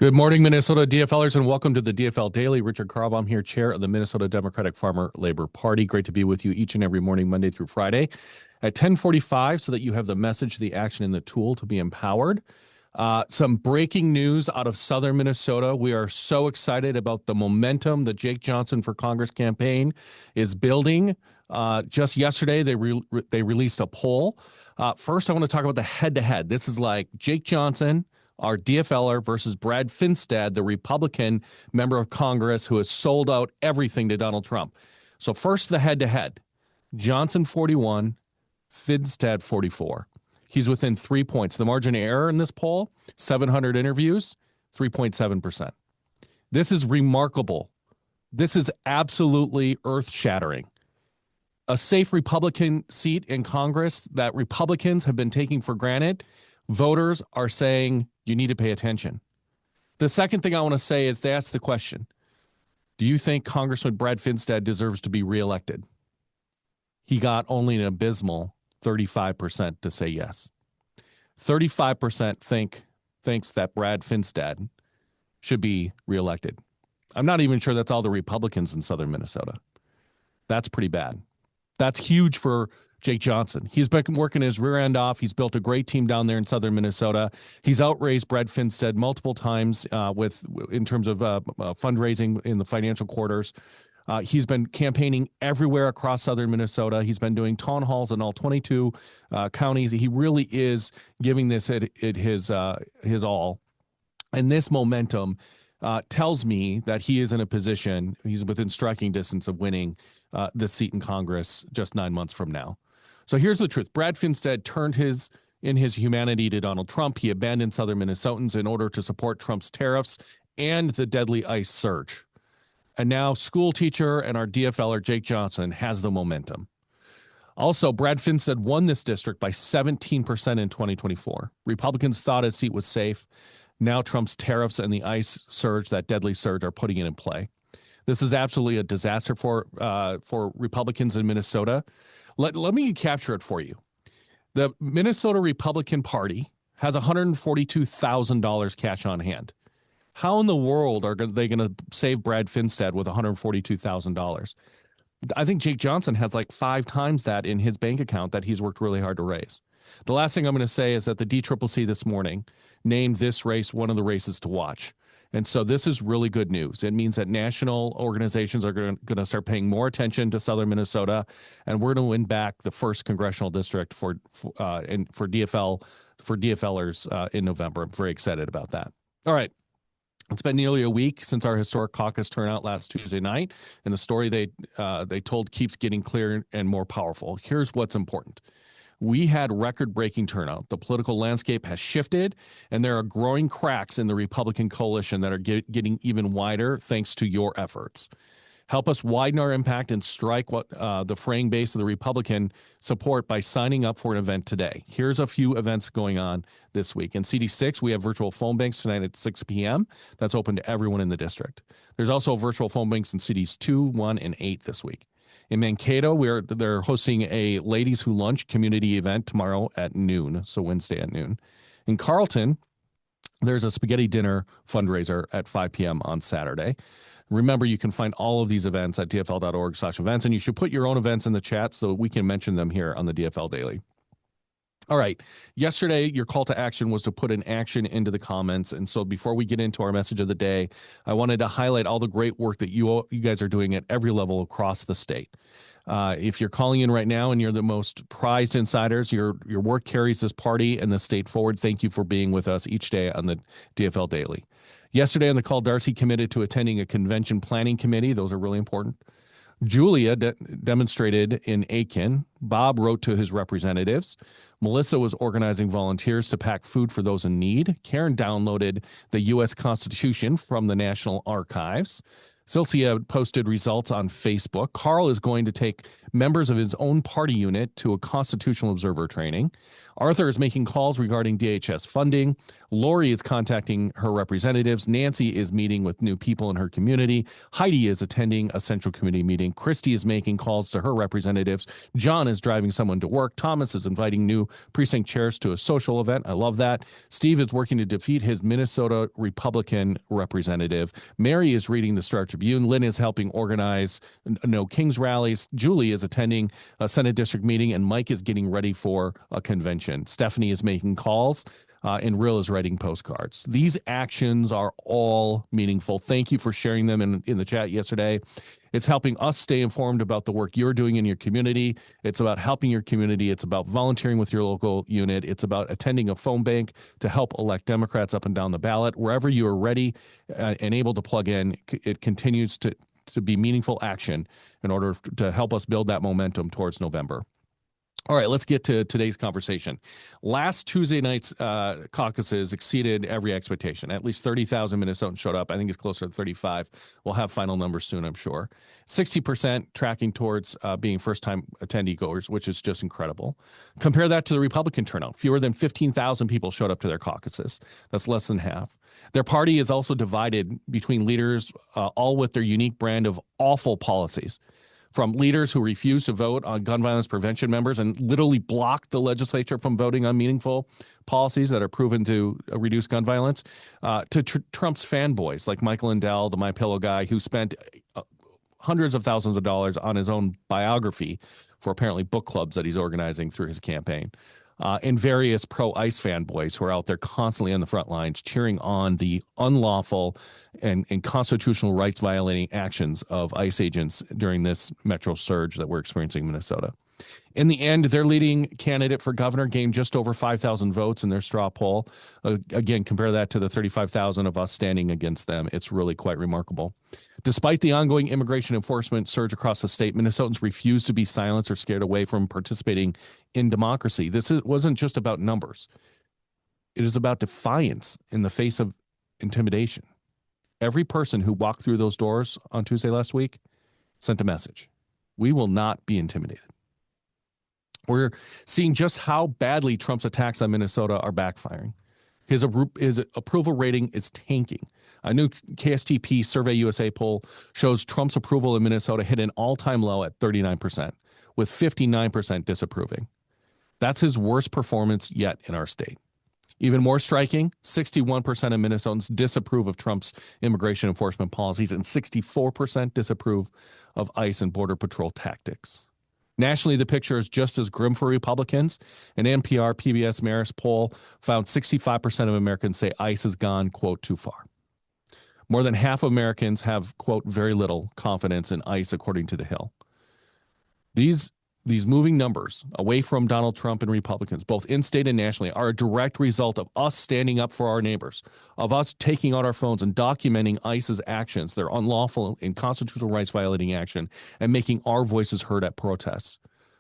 Good morning, Minnesota DFLers, and welcome to the DFL Daily. Richard Carlbaum here, chair of the Minnesota Democratic Farmer Labor Party. Great to be with you each and every morning, Monday through Friday at 10:45, so that you have the message, the action, and the tool to be empowered. Some breaking news out of southern Minnesota. We are so excited about the momentum the Jake Johnson for Congress campaign is building. Just yesterday, they released a poll. First, I want to talk about the head-to-head. This is like Jake Johnson, our DFLer, versus Brad Finstad, the Republican member of Congress who has sold out everything to Donald Trump. So first, the head-to-head. Johnson 41, Finstad 44. He's within 3 points. The margin of error in this poll, 700 interviews, 3.7%. This is remarkable. This is absolutely earth-shattering. A safe Republican seat in Congress that Republicans have been taking for granted, voters are saying you need to pay attention. The second thing I want to say is they asked the question, do you think Congressman Brad Finstad deserves to be reelected? He got only an abysmal 35% to say yes. 35% thinks that Brad Finstad should be reelected. I'm not even sure that's all the Republicans in southern Minnesota. That's pretty bad. That's huge for Jake Johnson. He's been working his rear end off. He's built a great team down there in southern Minnesota. He's outraised Brad Finstad multiple times in terms of fundraising in the financial quarters. He's been campaigning everywhere across southern Minnesota. He's been doing town halls in all 22 counties. He really is giving this his all. And this momentum tells me that he is in a position, he's within striking distance of winning this seat in Congress just 9 months from now. So here's the truth. Brad Finstad turned his humanity to Donald Trump. He abandoned southern Minnesotans in order to support Trump's tariffs and the deadly ICE surge. And now school teacher and our DFLer Jake Johnson has the momentum. Also, Brad Finstad won this district by 17% in 2024. Republicans thought his seat was safe. Now Trump's tariffs and the ICE surge, that deadly surge, are putting it in play. This is absolutely a disaster for Republicans in Minnesota. Let me capture it for you. The Minnesota Republican Party has $142,000 cash on hand. How in the world are they going to save Brad Finstad with $142,000? I think Jake Johnson has like 5 times that in his bank account that he's worked really hard to raise. The last thing I'm going to say is that the DCCC this morning named this race one of the races to watch. And so this is really good news. It means that national organizations are going to start paying more attention to southern Minnesota, and we're going to win back the first congressional district for DFLers in November. I'm very excited about that. All right. It's been nearly a week since our historic caucus turnout last Tuesday night, and the story they told keeps getting clearer and more powerful. Here's what's important. We had record-breaking turnout. The political landscape has shifted, and there are growing cracks in the Republican coalition that are getting even wider thanks to your efforts. Help us widen our impact and strike the fraying base of the Republican support by signing up for an event today. Here's a few events going on this week. In CD6, we have virtual phone banks tonight at 6 p.m. That's open to everyone in the district. There's also virtual phone banks in CDs 2, 1, and 8 this week. In Mankato, they're hosting a Ladies Who Lunch community event tomorrow at noon, so Wednesday at noon. In Carlton, there's a spaghetti dinner fundraiser at 5 p.m. on Saturday. Remember, you can find all of these events at dfl.org/events, and you should put your own events in the chat so we can mention them here on the DFL Daily. All right. Yesterday, your call to action was to put an action into the comments. And so before we get into our message of the day, I wanted to highlight all the great work that you guys are doing at every level across the state. If you're calling in right now and you're the most prized insiders, your work carries this party and the state forward. Thank you for being with us each day on the DFL Daily. Yesterday on the call, Darcy committed to attending a convention planning committee. Those are really important. Julia demonstrated in Aiken. Bob wrote to his representatives. Melissa was organizing volunteers to pack food for those in need. Karen downloaded the U.S. Constitution from the National Archives. Silcia posted results on Facebook. Carl is going to take members of his own party unit to a constitutional observer training. Arthur is making calls regarding DHS funding. Lori is contacting her representatives. Nancy is meeting with new people in her community. Heidi is attending a central committee meeting. Christy is making calls to her representatives. John is driving someone to work. Thomas is inviting new precinct chairs to a social event. I love that. Steve is working to defeat his Minnesota Republican representative. Mary is reading the Star Tribune. Lynn is helping organize No Kings rallies. Julie is attending a Senate district meeting, and Mike is getting ready for a convention. Stephanie is making calls, and Rill is writing postcards. These actions are all meaningful. Thank you for sharing them in the chat yesterday. It's helping us stay informed about the work you're doing in your community. It's about helping your community. It's about volunteering with your local unit. It's about attending a phone bank to help elect Democrats up and down the ballot. Wherever you are ready and able to plug in, it continues to be meaningful action in order to help us build that momentum towards November. All right, let's get to today's conversation. Last Tuesday night's caucuses exceeded every expectation. At least 30,000 Minnesotans showed up. I think it's closer to 35. We'll have final numbers soon, I'm sure. 60% tracking towards being first-time attendee goers, which is just incredible. Compare that to the Republican turnout. Fewer than 15,000 people showed up to their caucuses. That's less than half. Their party is also divided between leaders, all with their unique brand of awful policies. From leaders who refuse to vote on gun violence prevention members and literally block the legislature from voting on meaningful policies that are proven to reduce gun violence, to Trump's fanboys like Michael Lindell, the MyPillow guy, who spent hundreds of thousands of dollars on his own biography for apparently book clubs that he's organizing through his campaign. And various pro-ICE fanboys who are out there constantly on the front lines cheering on the unlawful and constitutional rights violating actions of ICE agents during this metro surge that we're experiencing in Minnesota. In the end, their leading candidate for governor gained just over 5,000 votes in their straw poll. Again, compare that to the 35,000 of us standing against them. It's really quite remarkable. Despite the ongoing immigration enforcement surge across the state, Minnesotans refuse to be silenced or scared away from participating in democracy. This wasn't just about numbers. It is about defiance in the face of intimidation. Every person who walked through those doors on Tuesday last week sent a message. We will not be intimidated. We're seeing just how badly Trump's attacks on Minnesota are backfiring. His approval rating is tanking. A new KSTP Survey USA poll shows Trump's approval in Minnesota hit an all-time low at 39%, with 59% disapproving. That's his worst performance yet in our state. Even more striking, 61% of Minnesotans disapprove of Trump's immigration enforcement policies, and 64% disapprove of ICE and Border Patrol tactics. Nationally, the picture is just as grim for Republicans. An NPR PBS Marist poll found 65% of Americans say ICE has gone, quote, too far. More than half of Americans have, quote, very little confidence in ICE, according to The Hill. These moving numbers away from Donald Trump and Republicans, both in-state and nationally, are a direct result of us standing up for our neighbors, of us taking out our phones and documenting ICE's actions, their unlawful and constitutional rights violating action, and making our voices heard at protests.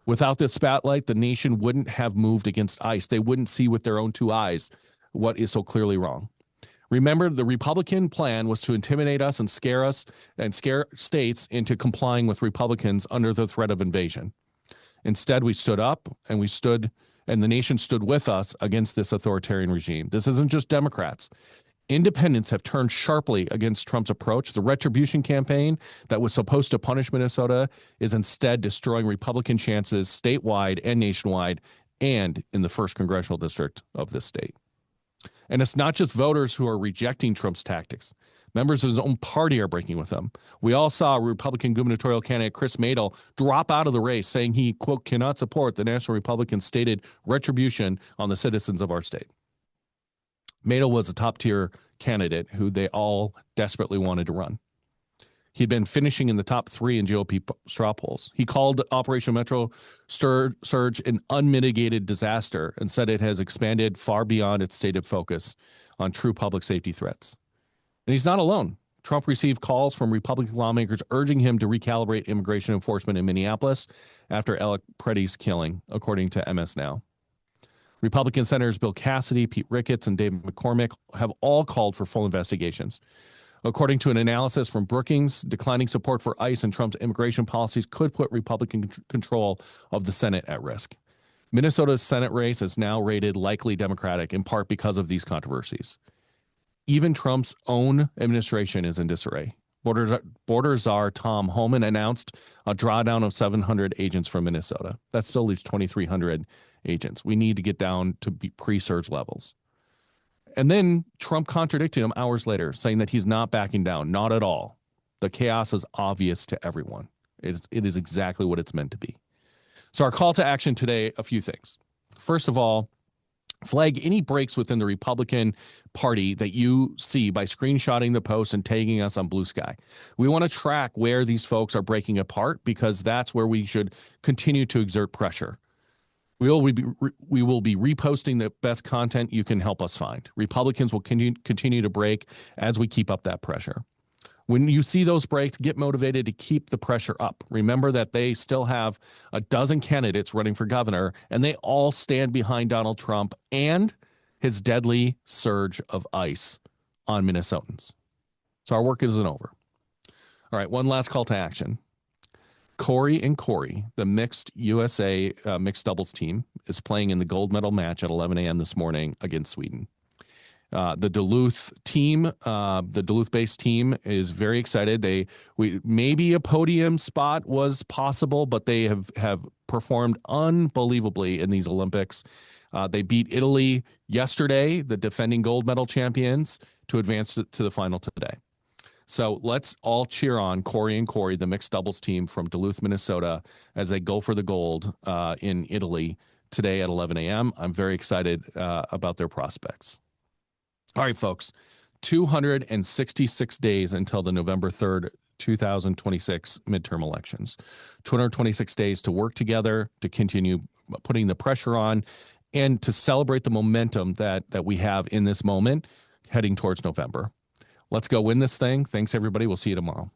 Without this spotlight, the nation wouldn't have moved against ICE. They wouldn't see with their own two eyes what is so clearly wrong. Remember, the Republican plan was to intimidate us and scare states into complying with Republicans under the threat of invasion. Instead, we stood up and the nation stood with us against this authoritarian regime. This isn't just Democrats. Independents have turned sharply against Trump's approach. The retribution campaign that was supposed to punish Minnesota is instead destroying Republican chances statewide and nationwide and in the first congressional district of this state. And it's not just voters who are rejecting Trump's tactics. Members of his own party are breaking with him. We all saw Republican gubernatorial candidate Chris Madel drop out of the race, saying he, quote, cannot support the National Republicans' stated retribution on the citizens of our state. Madel was a top-tier candidate who they all desperately wanted to run. He'd been finishing in the top 3 in GOP straw polls. He called Operation Metro Surge an unmitigated disaster and said it has expanded far beyond its stated focus on true public safety threats. And he's not alone. Trump received calls from Republican lawmakers urging him to recalibrate immigration enforcement in Minneapolis after Alec Preddy's killing, according to MS Now. Republican Senators Bill Cassidy, Pete Ricketts, and David McCormick have all called for full investigations. According to an analysis from Brookings, declining support for ICE and Trump's immigration policies could put Republican control of the Senate at risk. Minnesota's Senate race is now rated likely Democratic, in part because of these controversies. Even Trump's own administration is in disarray. Border Czar Tom Homan announced a drawdown of 700 agents from Minnesota. That still leaves 2,300 agents. We need to get down to pre-surge levels. And then Trump contradicted him hours later, saying that he's not backing down. Not at all. The chaos is obvious to everyone. It is exactly what it's meant to be. So our call to action today, a few things. First of all, flag any breaks within the Republican Party that you see by screenshotting the post and tagging us on Blue Sky. We want to track where these folks are breaking apart, because that's where we should continue to exert pressure. We will be reposting the best content you can help us find. Republicans will continue to break as we keep up that pressure. When you see those breaks, get motivated to keep the pressure up. Remember that they still have a dozen candidates running for governor, and they all stand behind Donald Trump and his deadly surge of ICE on Minnesotans. So our work isn't over. All right, one last call to action. Corey and Corey, the mixed USA mixed doubles team, is playing in the gold medal match at 11 a.m. this morning against Sweden. The Duluth team, the Duluth-based team, is very excited. Maybe a podium spot was possible, but they have performed unbelievably in these Olympics. They beat Italy yesterday, the defending gold medal champions, to advance to the final today. So let's all cheer on Corey and Corey, the mixed doubles team from Duluth, Minnesota, as they go for the gold in Italy today at 11 a.m. I'm very excited about their prospects. All right, folks, 266 days until the November 3rd, 2026 midterm elections. 226 days to work together, to continue putting the pressure on, and to celebrate the momentum that we have in this moment heading towards November. Let's go win this thing. Thanks, everybody. We'll see you tomorrow.